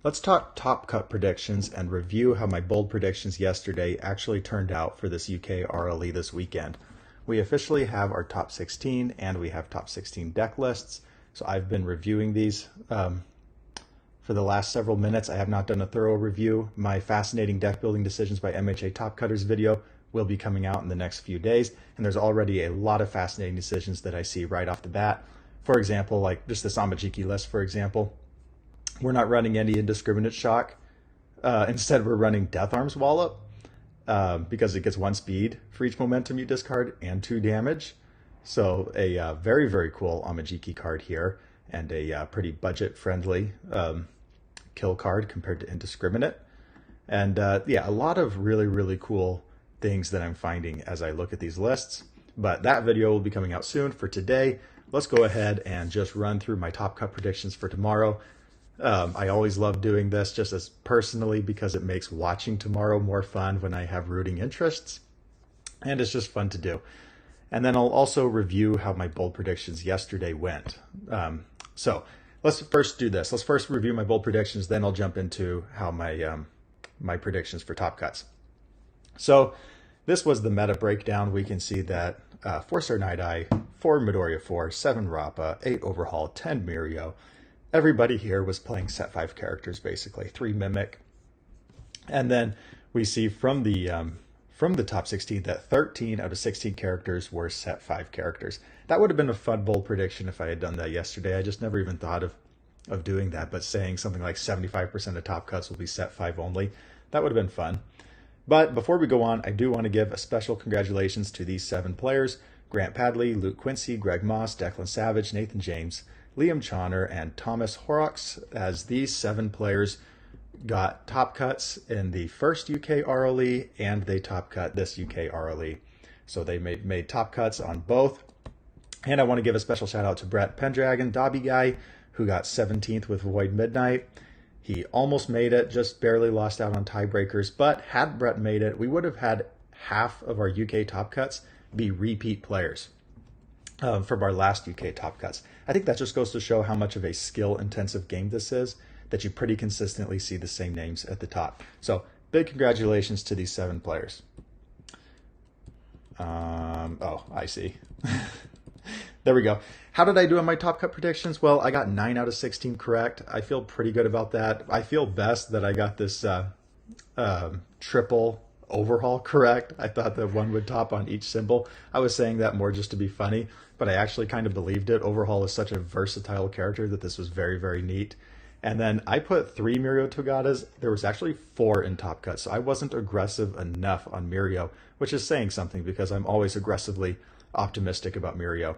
Let's talk top cut predictions and review how my bold predictions yesterday actually turned out for this UK RLE this weekend. We officially have our top 16 and we have top 16 deck lists. So I've been reviewing these for the last several minutes. I have not done a thorough review. My fascinating deck building decisions by MHA Top Cutters video will be coming out in the next few days. And there's already a lot of fascinating decisions that I see right off the bat. For example, like just this Amajiki list, for example. We're not running any indiscriminate shock. Instead, we're running Death Arms Wallop because it gets 1 speed for each momentum you discard and 2 damage. So a very, very cool Amajiki card here and a pretty budget-friendly kill card compared to indiscriminate. And yeah, a lot of really, really cool things that I'm finding as I look at these lists. But that video will be coming out soon. For today, let's go ahead and just run through my top cut predictions for tomorrow. I always love doing this just as personally because it makes watching tomorrow more fun when I have rooting interests, and it's just fun to do. And then I'll also review how my bold predictions yesterday went. So let's first do this. Let's first review my bold predictions, then I'll jump into how my predictions for top cuts. So this was the meta breakdown. We can see that 4-star Night Eye, 4 Midoriya 4, 7 Rappa, 8 Overhaul, 10 Mirio. Everybody here was playing set 5 characters, basically 3 Mimic. And then we see from the top 16 that 13 out of 16 characters were set 5 characters. That would have been a fun bold prediction if I had done that yesterday. I just never even thought of doing that, but saying something like 75% of top cuts will be set 5 only, that would have been fun. But before we go on, I do want to give a special congratulations to these 7 players: Grant Padley, Luke Quincy, Greg Moss, Declan Savage, Nathan James, Liam Chauner, and Thomas Horrocks, as these 7 players got top cuts in the first UK RLE and they top cut this UK RLE. So they made top cuts on both. And I want to give a special shout out to Brett Pendragon, Dobby Guy, who got 17th with Void Midnight. He almost made it, just barely lost out on tiebreakers, but had Brett made it, we would have had half of our UK top cuts be repeat players from our last UK top cuts. I think that just goes to show how much of a skill-intensive game this is, that you pretty consistently see the same names at the top. So big congratulations to these 7 players. Oh, I see. There we go. How did I do on my top cut predictions? Well, I got 9 out of 16 correct. I feel pretty good about that. I feel best that I got this triple overhaul correct. I thought that one would top on each symbol. I was saying that more just to be funny, but I actually kind of believed it. Overhaul is such a versatile character that this was very, very neat. And then I put 3 Mirio Togatas. There was actually 4 in top cut, so I wasn't aggressive enough on Mirio, which is saying something because I'm always aggressively optimistic about Mirio.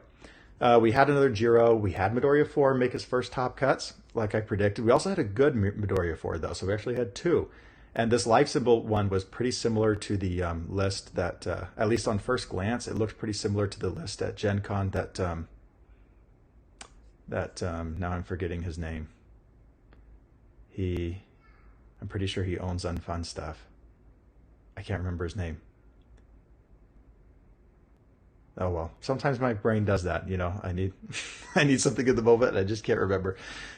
We had another Jiro. We had Midoriya 4 make his first top cuts, like I predicted. We also had a good Midoriya 4, though, so we actually had 2. And this life symbol one was pretty similar to the list that, at least on first glance, it looked pretty similar to the list at Gen Con that now I'm forgetting his name. I'm pretty sure he owns Unfun Stuff. I can't remember his name. Oh well, sometimes my brain does that, you know. I need I need something at the moment, and I just can't remember.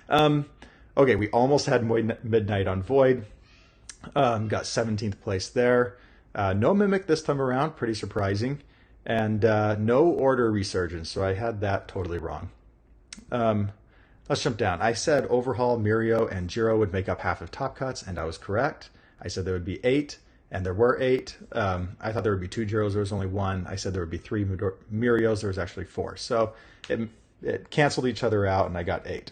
Okay, we almost had Midnight on Void. Got 17th place there. No Mimic this time around, pretty surprising. And no Order Resurgence, so I had that totally wrong. Let's jump down. I said Overhaul, Mirio, and Jiro would make up half of top cuts, and I was correct. I said there would be 8, and there were 8. I thought there would be 2 Jiros, there was only 1. I said there would be 3 Mirios, there was actually 4. So it canceled each other out, and I got 8.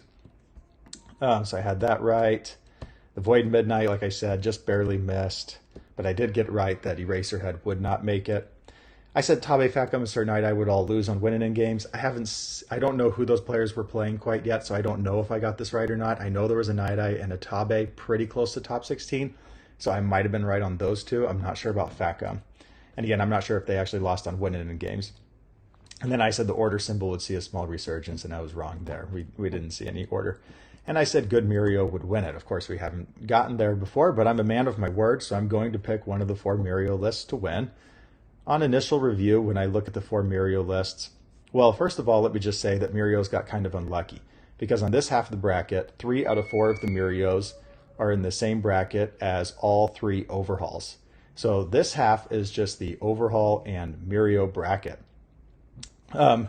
So I had that right. The Void Midnight, like I said, just barely missed, but I did get right that Eraserhead would not make it. I said Tabe, Fatgum, and Sir Night I would all lose on winning in games. I don't know who those players were playing quite yet, so I don't know if I got this right or not. I know there was a Night Eye and a Tabe pretty close to top 16, so I might have been right on those 2. I'm not sure about Fatgum. And again, I'm not sure if they actually lost on winning in games. And then I said the Order symbol would see a small resurgence, and I was wrong there. We didn't see any Order. And I said good Mirio would win it. Of course, we haven't gotten there before, but I'm a man of my word, so I'm going to pick one of the 4 Mirio lists to win. On initial review, when I look at the 4 Mirio lists, well, first of all, let me just say that Mirio's got kind of unlucky, because on this half of the bracket, 3 out of 4 of the Mirios are in the same bracket as all 3 overhauls. So this half is just the overhaul and Mirio bracket. And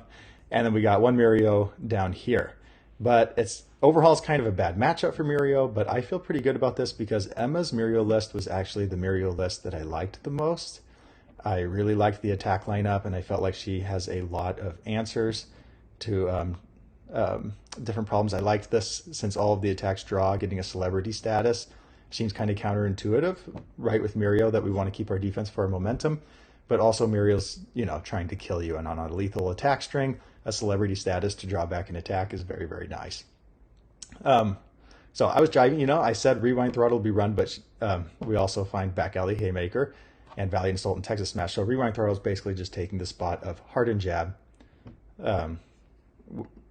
then we got 1 Mirio down here. But overhaul's kind of a bad matchup for Mirio, but I feel pretty good about this because Emma's Mirio list was actually the Mirio list that I liked the most. I really liked the attack lineup, and I felt like she has a lot of answers to different problems. I liked this since all of the attacks draw, getting a celebrity status. Seems kind of counterintuitive, right, with Mirio, that we want to keep our defense for our momentum, but also Mirio's, trying to kill you, and on a lethal attack string, a celebrity status to draw back an attack is very, very nice. So I was driving, I said Rewind Throttle will be run, but we also find Back Alley Haymaker and Valiant Assault and Texas Smash. So Rewind Throttle is basically just taking the spot of Hardened Jab,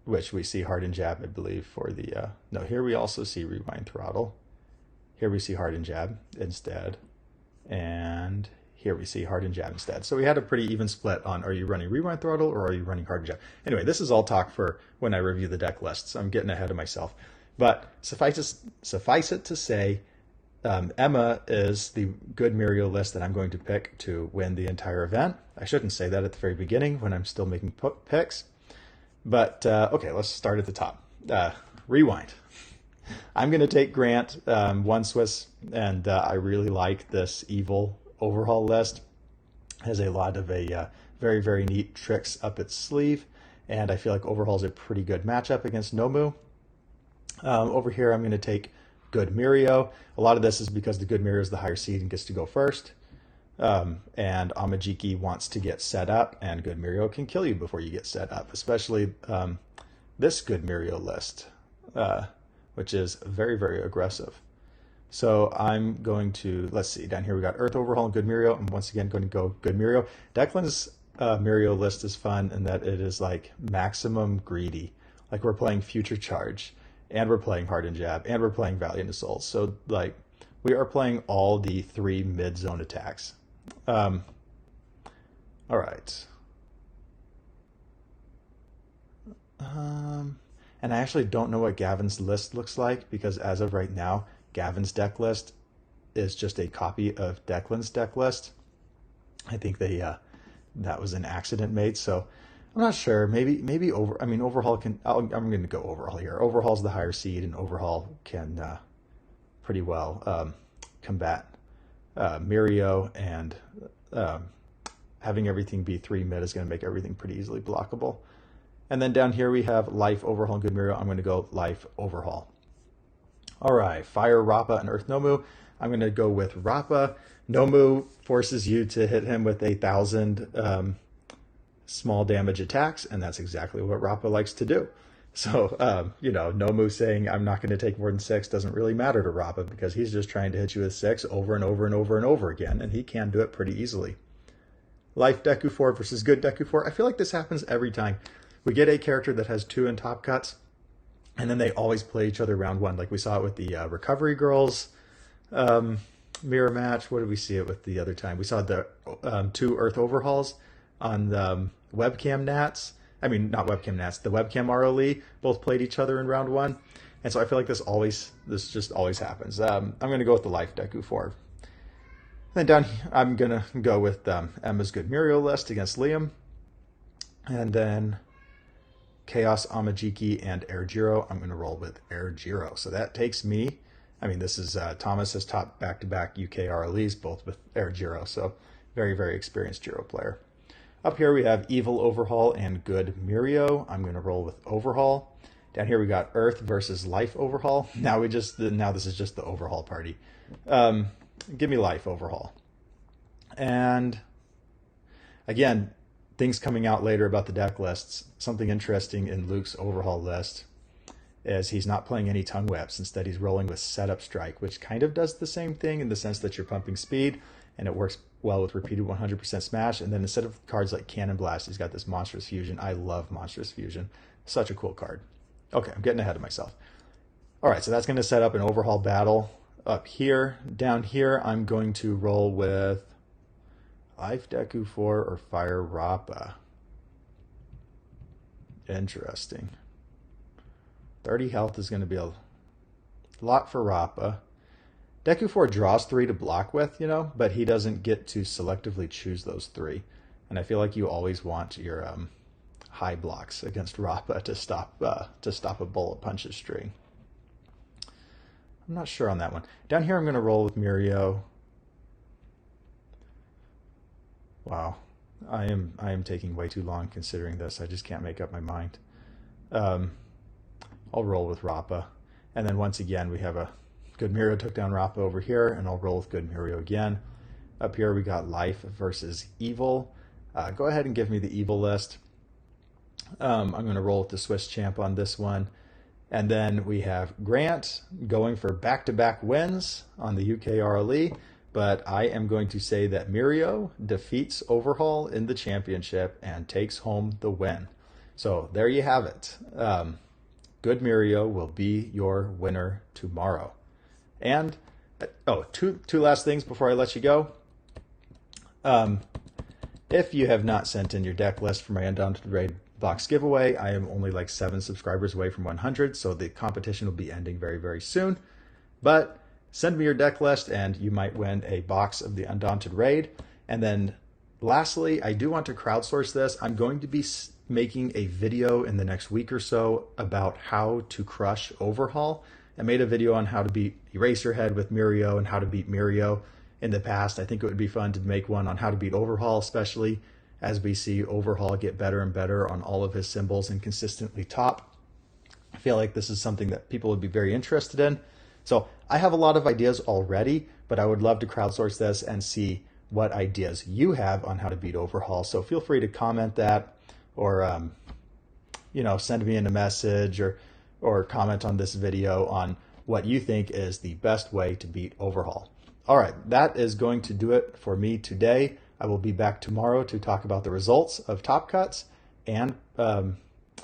which we see Hardened Jab, I believe, for the... no, here we also see Rewind Throttle. Here we see Hardened Jab instead. And here we see Hardened Jab instead. So we had a pretty even split on, are you running Rewind Throttle or are you running Hardened Jab? Anyway, this is all talk for when I review the deck lists. I'm getting ahead of myself. But suffice it to say, Emma is the good Mirio list that I'm going to pick to win the entire event. I shouldn't say that at the very beginning when I'm still making picks. But, okay, let's start at the top. Rewind. I'm going to take Grant, 1 Swiss, and I really like this evil overhaul list. It has a lot of very, very neat tricks up its sleeve, and I feel like overhaul is a pretty good matchup against Nomu. Over here, I'm going to take good Mirio. A lot of this is because the good Mirio is the higher seed and gets to go first. And Amajiki wants to get set up, and good Mirio can kill you before you get set up, especially this good Mirio list, which is very, very aggressive. So I'm going to, let's see, down here we got Earth Overhaul and good Mirio. I'm once again going to go good Mirio. Declan's Mirio list is fun in that it is like maximum greedy. Like we're playing Future Charge, and we're playing Hardened Jab, and we're playing Valiant Assault. So like we are playing all the 3 mid-zone attacks. All right. And I actually don't know what Gavin's list looks like because as of right now, Gavin's deck list is just a copy of Declan's deck list. I think that was an accident made, so I'm not sure. Maybe Overhaul can. I'm going to go Overhaul here. Overhaul's the higher seed, and Overhaul can pretty well combat Mirio, and having everything be 3 mid is going to make everything pretty easily blockable. And then down here we have Life, Overhaul, and good Mirio. I'm going to go Life, Overhaul. All right, Fire, Rappa, and Earth Nomu. I'm going to go with Rappa. Nomu forces you to hit him with 1,000 small damage attacks, and that's exactly what Rappa likes to do. So, Nomu saying I'm not going to take more than 6 doesn't really matter to Rappa because he's just trying to hit you with 6 over and over and over and over again, and he can do it pretty easily. Life Deku 4 versus good Deku 4. I feel like this happens every time. We get a character that has 2 in top cuts, and then they always play each other round 1. Like we saw it with the Recovery Girls mirror match. What did we see it with the other time? We saw the 2 Earth Overhauls on the Webcam Nats. I mean, not Webcam Nats, the Webcam RLE both played each other in round 1. And so I feel like this just always happens. I'm going to go with the Life Deku 4. Then down here, I'm going to go with Emma's good Mirio list against Liam. And then Chaos, Amajiki, and Air Jiro. I'm going to roll with Air Jiro. So that takes me, this is Thomas has topped back-to-back UK RLEs, both with Air Jiro. So very, very experienced Jiro player. Up here we have Evil Overhaul and good Mirio. I'm going to roll with Overhaul. Down here we got Earth versus Life Overhaul. Now this is just the Overhaul party. Give me Life Overhaul. And again, things coming out later about the deck lists. Something interesting in Luke's Overhaul list is he's not playing any Tongue Whips. Instead, he's rolling with Setup Strike, which kind of does the same thing in the sense that you're pumping speed, and it works well with repeated 100% smash. And then instead of cards like Cannon Blast, he's got this Monstrous Fusion. I love Monstrous Fusion. Such a cool card. Okay, I'm getting ahead of myself. All right, so that's going to set up an Overhaul battle up here. Down here, I'm going to roll with Life Deku 4 or Fire Rappa. Interesting. 30 health is going to be a lot for Rappa. Deku 4 draws 3 to block with, but he doesn't get to selectively choose those 3. And I feel like you always want your high blocks against Rappa to stop a bullet punches string. I'm not sure on that one. Down here I'm going to roll with Mirio. Wow. I am taking way too long considering this. I just can't make up my mind. I'll roll with Rappa. And then once again, we have a good Mirio took down Rappa over here, and I'll roll with good Mirio again. Up here we got Life versus Evil. Go ahead and give me the Evil list. I'm going to roll with the Swiss champ on this one. And then we have Grant going for back-to-back wins on the UK RLE. But I am going to say that Mirio defeats Overhaul in the championship and takes home the win. So there you have it. Good Mirio will be your winner tomorrow. And, two last things before I let you go. If you have not sent in your deck list for my Undaunted Raid box giveaway, I am only like 7 subscribers away from 100, so the competition will be ending very, very soon. But send me your deck list and you might win a box of the Undaunted Raid. And then lastly, I do want to crowdsource this. I'm going to be making a video in the next week or so about how to crush Overhaul. I made a video on how to beat Eraserhead with Mirio and how to beat Mirio in the past. I think it would be fun to make one on how to beat Overhaul, especially as we see Overhaul get better and better on all of his symbols and consistently top. I feel like this is something that people would be very interested in. So I have a lot of ideas already, but I would love to crowdsource this and see what ideas you have on how to beat Overhaul. So feel free to comment that, or send me in a message, or comment on this video on what you think is the best way to beat Overhaul. All right, that is going to do it for me today. I will be back tomorrow to talk about the results of Top Cuts, and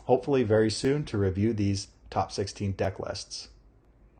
hopefully very soon to review these top 16 deck lists.